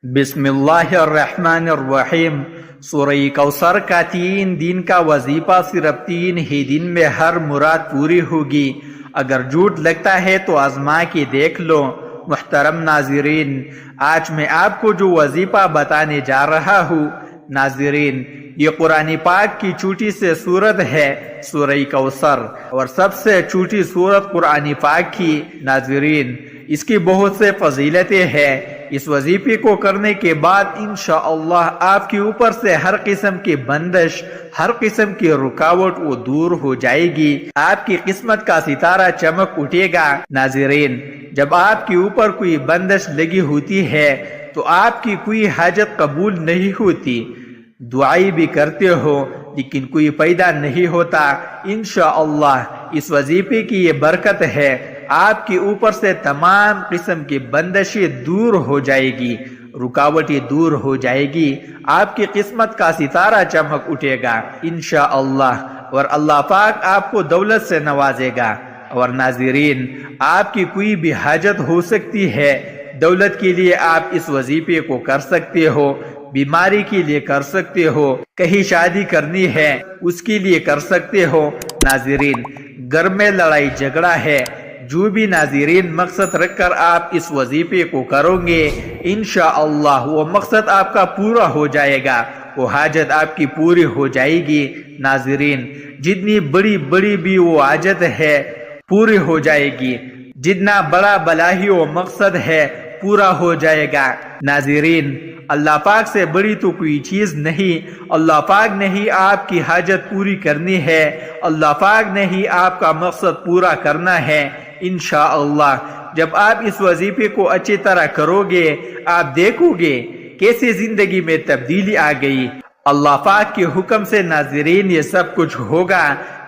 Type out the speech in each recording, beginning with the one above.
بسم اللہ الرحمن الرحیم۔ سورہ کوثر کا 3 دن کا وظیفہ صرف 3 ہی دن میں ہر مراد پوری ہوگی۔ اگر جھوٹ لگتا ہے تو آزما کے دیکھ لو۔ محترم ناظرین، آج میں آپ کو جو وظیفہ بتانے جا رہا ہوں، ناظرین، یہ قرآن پاک کی چھوٹی سے سورت ہے، سورہ کوثر، اور سب سے چھوٹی سورت قرآن پاک کی۔ ناظرین، اس کی بہت سے فضیلتیں ہیں۔ اس وظیفے کو کرنے کے بعد انشاءاللہ آپ کے اوپر سے ہر قسم کی بندش، ہر قسم کی رکاوٹ وہ دور ہو جائے گی۔ آپ کی قسمت کا ستارہ چمک اٹھے گا۔ ناظرین، جب آپ کے اوپر کوئی بندش لگی ہوتی ہے تو آپ کی کوئی حاجت قبول نہیں ہوتی، دعائی بھی کرتے ہو لیکن کوئی پیدا نہیں ہوتا۔ انشاءاللہ اس وظیفے کی یہ برکت ہے، آپ کے اوپر سے تمام قسم کی بندشیں دور ہو جائے گی، رکاوٹیں دور ہو جائے گی، آپ کی قسمت کا ستارہ چمک اٹھے گا انشاءاللہ، اور اللہ پاک آپ کو دولت سے نوازے گا۔ اور ناظرین، آپ کی کوئی بھی حاجت ہو سکتی ہے، دولت کے لیے آپ اس وظیفے کو کر سکتے ہو، بیماری کے لیے کر سکتے ہو، کہیں شادی کرنی ہے اس کے لیے کر سکتے ہو۔ ناظرین، گھر میں لڑائی جھگڑا ہے، جو بھی ناظرین مقصد رکھ کر آپ اس وظیفے کو کرو گے، انشاءاللہ وہ مقصد آپ کا پورا ہو جائے گا، وہ حاجت آپ کی پوری ہو جائے گی۔ ناظرین، جتنی بڑی بڑی بھی وہ حاجت ہے پوری ہو جائے گی، جتنا بڑا بلاہی وہ مقصد ہے پورا ہو جائے گا۔ ناظرین، اللہ پاک سے بڑی تو کوئی چیز نہیں۔ اللہ پاک نے ہی آپ کی حاجت پوری کرنی ہے، اللہ پاک نے ہی آپ کا مقصد پورا کرنا ہے انشاءاللہ۔ جب آپ اس وظیفے کو اچھی طرح کرو گے، آپ دیکھو گے کیسے زندگی میں تبدیلی آ گئی۔ اللہ پاک کے حکم سے ناظرین یہ سب کچھ ہوگا۔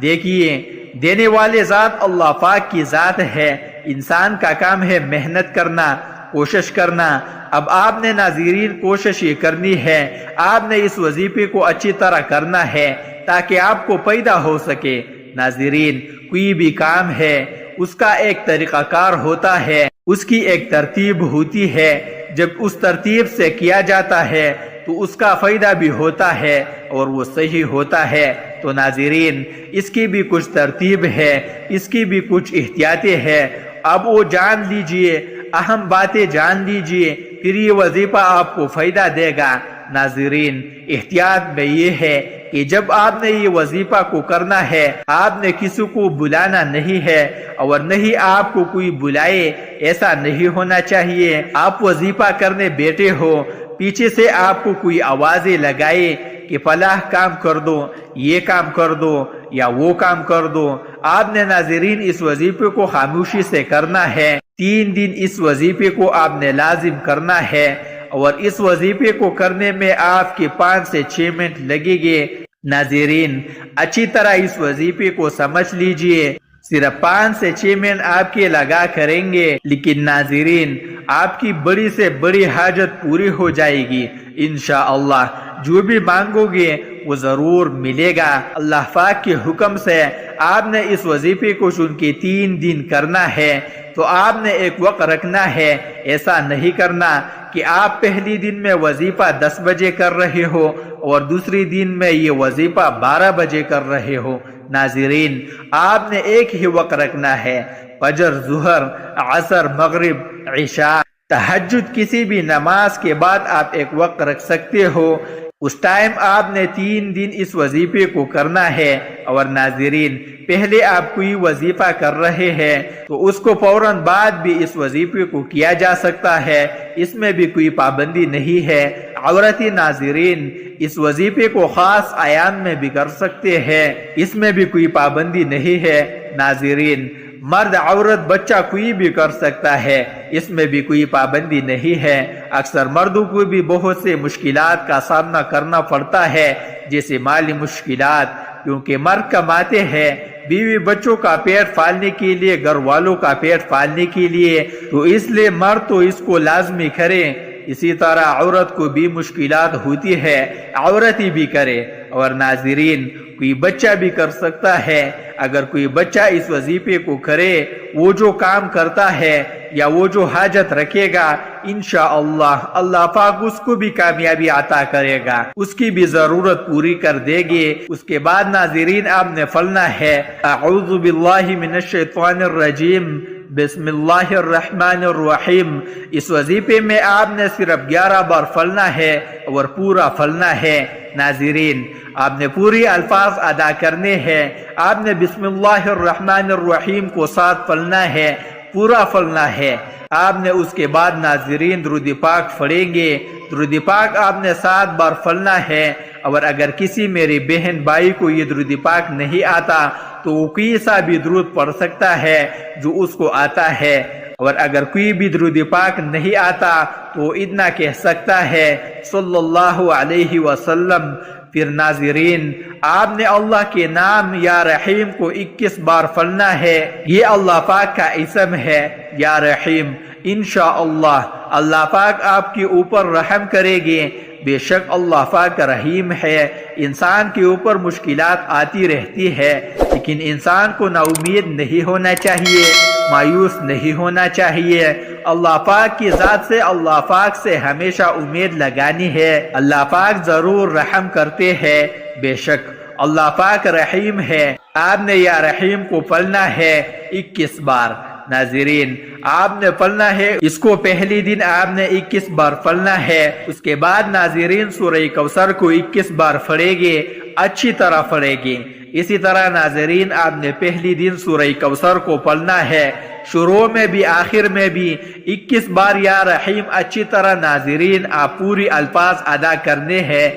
دیکھیے، دینے والے ذات اللہ پاک کی ذات ہے، انسان کا کام ہے محنت کرنا، کوشش کرنا۔ اب آپ نے ناظرین کوشش یہ کرنی ہے، آپ نے اس وظیفے کو اچھی طرح کرنا ہے تاکہ آپ کو پیدا ہو سکے۔ ناظرین، کوئی بھی کام ہے اس کا ایک طریقہ کار ہوتا ہے، اس کی ایک ترتیب ہوتی ہے۔ جب اس ترتیب سے کیا جاتا ہے تو اس کا فائدہ بھی ہوتا ہے اور وہ صحیح ہوتا ہے۔ تو ناظرین، اس کی بھی کچھ ترتیب ہے، اس کی بھی کچھ احتیاطیں ہیں۔ اب وہ جان لیجئے، اہم باتیں جان لیجئے، پھر یہ وظیفہ آپ کو فائدہ دے گا۔ ناظرین، احتیاط میں یہ ہے کہ جب آپ نے یہ وظیفہ کو کرنا ہے، آپ نے کسی کو بلانا نہیں ہے اور نہیں آپ کو کوئی بلائے، ایسا نہیں ہونا چاہیے۔ آپ وظیفہ کرنے بیٹھے ہو، پیچھے سے آپ کو کوئی آوازیں لگائے کہ فلاح کام کر دو، یہ کام کر دو یا وہ کام کر دو۔ آپ نے ناظرین اس وظیفے کو خاموشی سے کرنا ہے۔ 3 دن اس وظیفے کو آپ نے لازم کرنا ہے، اور اس وظیفے کو کرنے میں آپ کے 5 سے 6 منٹ لگیں گے۔ ناظرین، اچھی طرح اس وظیفے کو سمجھ لیجئے، صرف 5 سے 6 منٹ آپ کے لگا کریں گے، لیکن ناظرین آپ کی بڑی سے بڑی حاجت پوری ہو جائے گی انشاءاللہ۔ جو بھی مانگو گے وہ ضرور ملے گا۔ اللہ پاک کے حکم سے آپ نے اس وظیفے کو چون کے 3 دن کرنا ہے تو آپ نے ایک وقت رکھنا ہے۔ ایسا نہیں کرنا کہ آپ پہلی دن میں وظیفہ 10 بجے کر رہے ہو اور دوسری دن میں یہ وظیفہ 12 بجے کر رہے ہو۔ ناظرین، آپ نے ایک ہی وقت رکھنا ہے۔ فجر، ظہر، عصر، مغرب، عشاء، تہجد، کسی بھی نماز کے بعد آپ ایک وقت رکھ سکتے ہو۔ اس ٹائم آپ نے 3 دن اس وظیفے کو کرنا ہے۔ اور ناظرین، پہلے آپ کوئی وظیفہ کر رہے ہیں تو اس کو فوراً بعد بھی اس وظیفے کو کیا جا سکتا ہے، اس میں بھی کوئی پابندی نہیں ہے۔ عورتی ناظرین اس وظیفے کو خاص ایام میں بھی کر سکتے ہیں، اس میں بھی کوئی پابندی نہیں ہے۔ ناظرین، مرد، عورت، بچہ کوئی بھی کر سکتا ہے، اس میں بھی کوئی پابندی نہیں ہے۔ اکثر مردوں کو بھی بہت سے مشکلات کا سامنا کرنا پڑتا ہے، جیسے مالی مشکلات، کیونکہ مرد کماتے ہیں بیوی بچوں کا پیٹ پالنے کے لیے، گھر والوں کا پیٹ پالنے کے لیے، تو اس لیے مرد تو اس کو لازمی کرے، اسی طرح عورت کو بھی مشکلات ہوتی ہے، عورت ہی بھی کرے۔ اور ناظرین، کوئی بچہ بھی کر سکتا ہے۔ اگر کوئی بچہ اس وظیفے کو کرے، وہ جو کام کرتا ہے یا وہ جو حاجت رکھے گا، انشاءاللہ اللہ پاک اس کو بھی کامیابی عطا کرے گا، اس کی بھی ضرورت پوری کر دے گے۔ اس کے بعد ناظرین آپ نے پڑھنا ہے اعوذ باللہ من الشیطان الرجیم بسم اللہ الرحمن الرحیم۔ اس وظیفے میں آپ نے صرف 11 بار پڑھنا ہے اور پورا پڑھنا ہے۔ ناظرین آپ نے پوری الفاظ ادا کرنے ہیں۔ آپ نے بسم اللہ الرحمن الرحیم کو ساتھ پڑھنا ہے، پورا پڑھنا ہے۔ آپ نے اس کے بعد ناظرین درود پاک پڑھیں گے۔ درود پاک آپ نے 7 بار پڑھنا ہے، اور اگر کسی میری بہن بھائی کو یہ درود پاک نہیں آتا تو وہ کوئی سا بھی درود پڑھ سکتا ہے جو اس کو آتا ہے، اور اگر کوئی بھی درود پاک نہیں آتا تو اتنا کہہ سکتا ہے صلی اللہ علیہ وسلم۔ پھر ناظرین آپ نے اللہ کے نام یا رحیم کو 21 بار پڑھنا ہے۔ یہ اللہ پاک کا اسم ہے یا رحیم۔ انشاءاللہ اللہ پاک آپ کے اوپر رحم کرے گے۔ بے شک اللہ پاک رحیم ہے۔ انسان کے اوپر مشکلات آتی رہتی ہے، لیکن انسان کو نا امید نہیں ہونا چاہیے، مایوس نہیں ہونا چاہیے۔ اللہ پاک کی ذات سے، اللہ پاک سے ہمیشہ امید لگانی ہے۔ اللہ پاک ضرور رحم کرتے ہیں، بے شک اللہ پاک رحیم ہے۔ آپ نے یا رحیم کو پڑھنا ہے 21 بار۔ ناظرین آپ نے پڑھنا ہے اس کو پہلی دن آپ نے 21 بار پڑھنا ہے۔ اس کے بعد ناظرین سورہ کوثر کو 21 بار پڑھے گے، اچھی طرح پڑھے گے۔ اسی طرح ناظرین آپ نے پہلی دن سورہ کوثر کو پڑھنا ہے، شروع میں بھی آخر میں بھی 21 بار یا رحیم اچھی طرح ناظرین آپ پوری الفاظ ادا کرنے ہیں۔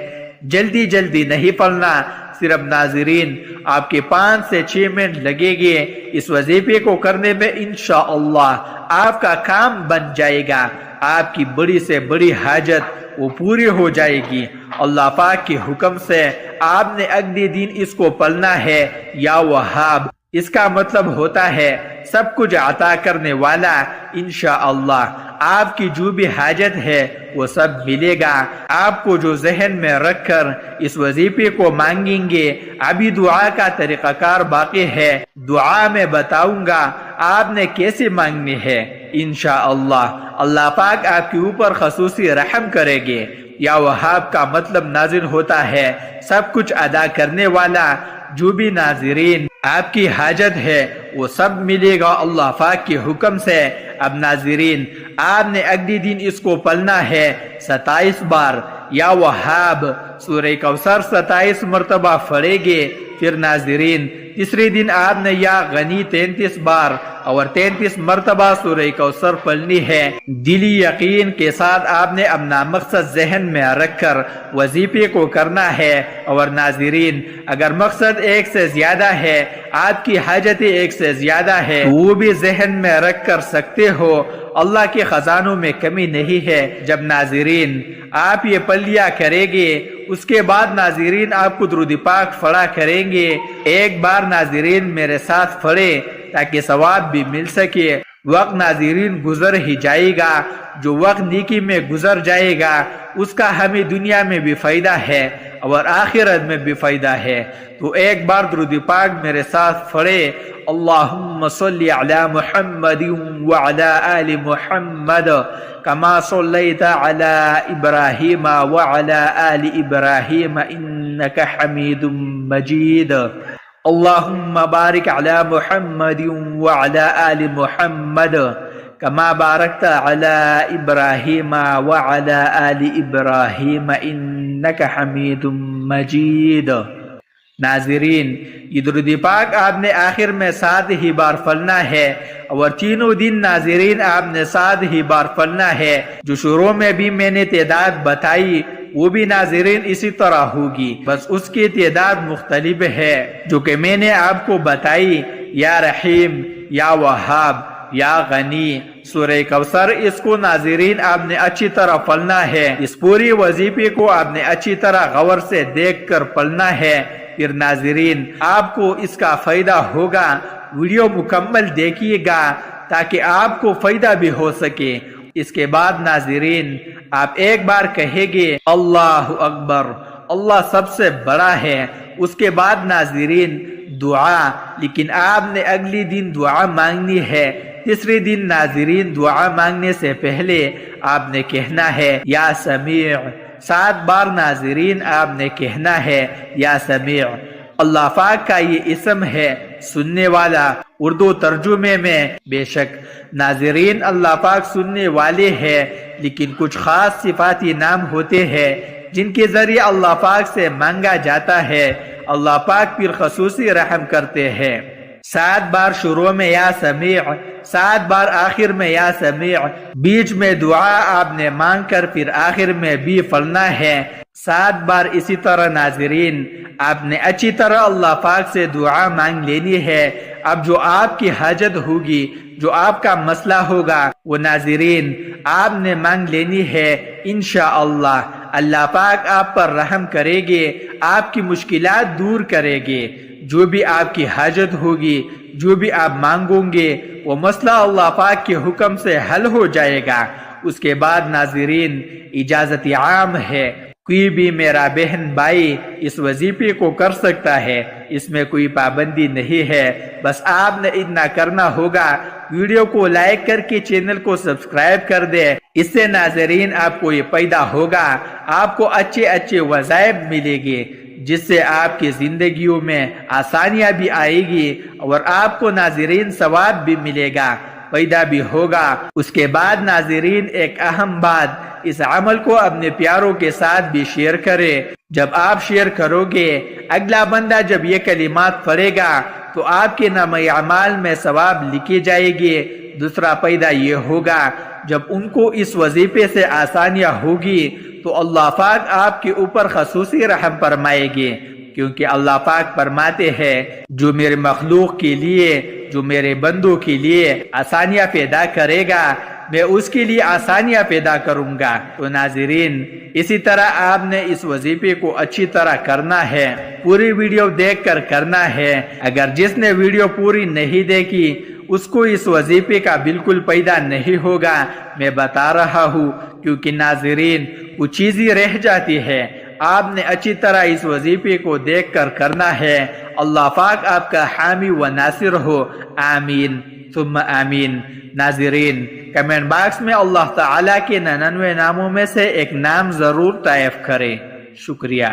جلدی جلدی نہیں پڑھنا، صرف ناظرین آپ کے 5 سے 6 منٹ لگے گے اس وظیفے کو کرنے میں۔ انشاءاللہ آپ کا کام بن جائے گا، آپ کی بڑی سے بڑی حاجت وہ پوری ہو جائے گی اللہ پاک کے حکم سے۔ آپ نے اگلے دن اس کو پڑھنا ہے یا وہاب۔ اس کا مطلب ہوتا ہے سب کچھ عطا کرنے والا۔ انشاءاللہ آپ کی جو بھی حاجت ہے وہ سب ملے گا۔ آپ کو جو ذہن میں رکھ کر اس وظیفے کو مانگیں گے، ابھی دعا کا طریقہ کار باقی ہے، دعا میں بتاؤں گا آپ نے کیسے مانگنی ہے۔ انشاءاللہ اللہ پاک آپ کے اوپر خصوصی رحم کرے گے۔ یا وہاب کا مطلب نازل ہوتا ہے سب کچھ ادا کرنے والا۔ جو بھی ناظرین آپ کی حاجت ہے وہ سب ملے گا اللہ پاک کے حکم سے۔ اب ناظرین آپ نے اگلی دن اس کو پڑھنا ہے 27 بار یا وہاب۔ سورہ کوثر 27 مرتبہ پڑھیں گے۔ پھر ناظرین تیسرے دن آپ نے یا غنی 33 بار اور 33 مرتبہ سورہ کوثر پڑھنی ہے۔ دلی یقین کے ساتھ آپ نے اپنا مقصد ذہن میں رکھ کر وظیفے کو کرنا ہے۔ اور ناظرین اگر مقصد ایک سے زیادہ ہے، آپ کی حاجتیں ایک سے زیادہ ہے، وہ بھی ذہن میں رکھ کر سکتے ہو۔ اللہ کے خزانوں میں کمی نہیں ہے۔ جب ناظرین آپ یہ پڑھ لیا کریں گے، اس کے بعد ناظرین آپ کو درود پاک پڑھا کریں گے۔ ایک بار ناظرین میرے ساتھ پڑھیں تاکہ ثواب بھی مل سکے۔ وقت ناظرین گزر ہی جائے گا، جو وقت نیکی میں گزر جائے گا اس کا ہمیں دنیا میں بھی فائدہ ہے اور آخرت میں بھی فائدہ ہے۔ تو ایک بار درود پاک میرے ساتھ پڑھے، اللہم صلی علی محمد وعلی آل محمد کما صلیت علی ابراہیم وعلی آل ابراہیم انک حمید مجید۔ اللہم بارک علی محمد وعلی آل محمد کما بارکت علی ابراہیم وعلی آل ابراہیم انک حمید مجید۔ ناظرین یہ درود پاک آپ نے آخر میں 7 ہی بار پڑھنا ہے، اور تینوں دن ناظرین آپ نے 7 ہی بار پڑھنا ہے۔ جو شروع میں بھی میں نے تعداد بتائی وہ بھی ناظرین اسی طرح ہوگی، بس اس کی تعداد مختلف ہے جو کہ میں نے آپ کو بتائی۔ یا رحیم، یا وہاب، یا غنی، سورہ کوثر، اس کو ناظرین آپ نے اچھی طرح پڑھنا ہے۔ اس پوری وظیفے کو آپ نے اچھی طرح غور سے دیکھ کر پڑھنا ہے۔ پھر ناظرین آپ کو اس کا فائدہ ہوگا۔ ویڈیو مکمل دیکھیے گا تاکہ آپ کو فائدہ بھی ہو سکے۔ اس کے بعد ناظرین آپ ایک بار کہیں گے اللہ اکبر اللہ سب سے بڑا ہے۔ اس کے بعد ناظرین دعا، لیکن آپ نے اگلی دن دعا مانگنی ہے۔ تیسرے دن ناظرین دعا مانگنے سے پہلے آپ نے کہنا ہے یا سمیع۔ 7 بار ناظرین آپ نے کہنا ہے یا سمیع۔ اللہ پاک کا یہ اسم ہے سننے والا۔ اردو ترجمے میں بے شک ناظرین اللہ پاک سننے والے ہیں، لیکن کچھ خاص صفاتی نام ہوتے ہیں جن کے ذریعے اللہ پاک سے مانگا جاتا ہے۔ اللہ پاک پھر خصوصی رحم کرتے ہیں۔ 7 بار شروع میں یا سمیع، 7 بار آخر میں یا سمیع۔ بیچ میں دعا آپ نے مانگ کر پھر آخر میں بھی پڑھنا ہے 7 بار۔ اسی طرح ناظرین آپ نے اچھی طرح اللہ پاک سے دعا مانگ لینی ہے۔ اب جو آپ کی حاجت ہوگی، جو آپ کا مسئلہ ہوگا، وہ ناظرین آپ نے مانگ لینی ہے۔ انشاءاللہ اللہ پاک آپ پر رحم کرے گے، آپ کی مشکلات دور کرے گے۔ جو بھی آپ کی حاجت ہوگی، جو بھی آپ مانگو گے، وہ مسئلہ اللہ پاک کے حکم سے حل ہو جائے گا۔ اس کے بعد ناظرین اجازت عام ہے، کوئی بھی میرا بہن بھائی اس وظیفے کو کر سکتا ہے، اس میں کوئی پابندی نہیں ہے۔ بس آپ نے اتنا کرنا ہوگا، ویڈیو کو لائک کر کے چینل کو سبسکرائب کر دے۔ اس سے ناظرین آپ کو یہ پیدا ہوگا، آپ کو اچھے وظائف ملے گی، جس سے آپ کی زندگیوں میں آسانیاں بھی آئے گی اور آپ کو ناظرین ثواب بھی ملے گا، پیدا بھی ہوگا۔ اس کے بعد ناظرین ایک اہم بات، اس عمل کو اپنے پیاروں کے ساتھ بھی شیئر کرے۔ جب آپ شیئر کرو گے، اگلا بندہ جب یہ کلمات پڑھے گا تو آپ کے نامہ اعمال میں ثواب لکھی جائے گی۔ دوسرا پیدا یہ ہوگا، جب ان کو اس وظیفے سے آسانیاں ہوگی تو اللہ پاک آپ کے اوپر خصوصی رحم فرمائے گی، کیونکہ اللہ پاک فرماتے ہیں جو میرے مخلوق کے لیے، جو میرے بندوں کے لیے آسانیاں پیدا کرے گا، میں اس کے لیے آسانیاں پیدا کروں گا۔ تو ناظرین اسی طرح آپ نے اس وظیفے کو اچھی طرح کرنا ہے، پوری ویڈیو دیکھ کر کرنا ہے۔ اگر جس نے ویڈیو پوری نہیں دیکھی اس کو اس وظیفے کا بالکل پیدا نہیں ہوگا، میں بتا رہا ہوں، کیونکہ ناظرین وہ چیزیں رہ جاتی ہے۔ آپ نے اچھی طرح اس وظیفے کو دیکھ کر کرنا ہے۔ اللہ پاک آپ کا حامی و ناصر ہو، آمین ثم آمین۔ ناظرین کمنٹ باکس میں اللہ تعالیٰ کے 99 ناموں میں سے ایک نام ضرور ٹائپ کریں۔ شکریہ۔